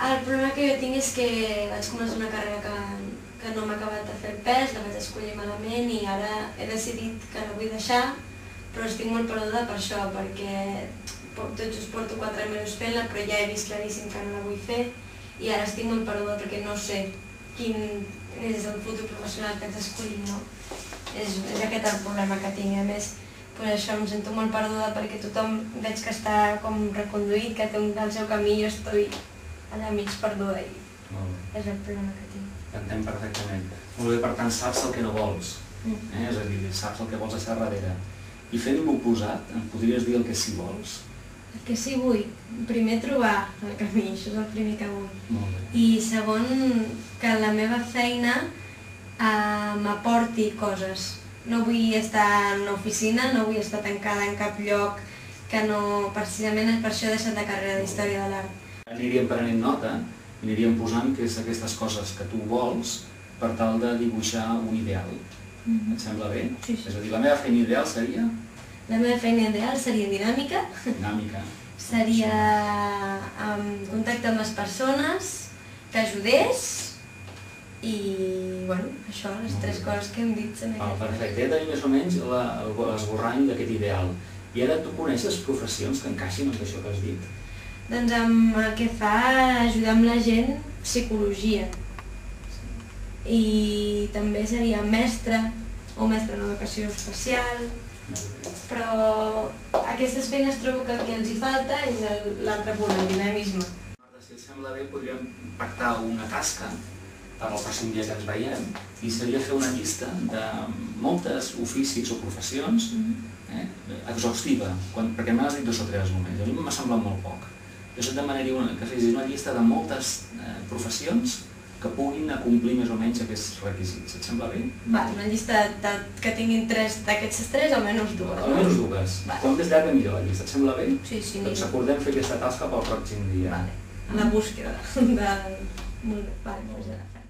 El problema que jo tinc és que vaig començar una carrera que no m'ha acabat de fer el pes, la vaig escollir malament i ara he decidit que la vull deixar, però estic molt perduda per això, perquè tot just porto 4 mesos fent-la, però ja he vist claríssim que no la vull fer i ara estic molt perduda perquè no sé quin és el futur professional que haig d'escollir, no? És aquest el problema que tinc, a més, per això em sento molt perduda perquè tothom veig que està com reconduït, que té el seu camí i jo estic allà mig perduda i és el problema que tinc. T'entenc perfectament. Molt bé, per tant, saps el que no vols, és a dir, saps el que vols deixar darrere. I fent l'oposat, em podries dir el que sí vols? El que sí vull, primer trobar el camí, això és el primer que vull. Molt bé. I segon, que la meva feina m'aporti coses. No vull estar en una oficina, no vull estar tancada en cap lloc, que no, precisament per això he deixat la carrera d'Història de l'Art. Aniríem prenent nota, aniríem posant que és aquestes coses que tu vols per tal de dibuixar un ideal. Et sembla bé? Sí, sí. És a dir, la meva feina ideal seria? La meva feina ideal seria dinàmica. Dinàmica. Seria en contacte amb les persones, que ajudés i, bueno, això, les 3 coses que hem dit. Perfecte, ja tenim més o menys l'esborrany d'aquest ideal. I ara tu coneixes professions que encaixin amb això que has dit? Doncs amb el que fa ajudar amb la gent, psicologia. I també seria mestre o mestre en educació especial. Però aquestes feines trobo que el que els hi falta és l'altre punt, el dinamisme. Si et sembla bé, podríem pactar una tasca per al pròxim dia que ens veiem i seria fer una llista de moltes oficis o professions exhaustiva, perquè m'has dit 2 o 3 només, a mi m'ha semblat molt poc. Jo et demanaria que fessis una llista de moltes professions que puguin acomplir més o menys aquests requisits. Et sembla bé? Una llista que tinguin 3 d'aquestes 3, almenys 2. Almenys 2. Com més llarga millor la llista. Et sembla bé? Sí, sí. Doncs acordem fer aquesta tasca pel pròxim dia. A la búsqueda de... Molt bé, doncs ja la fem.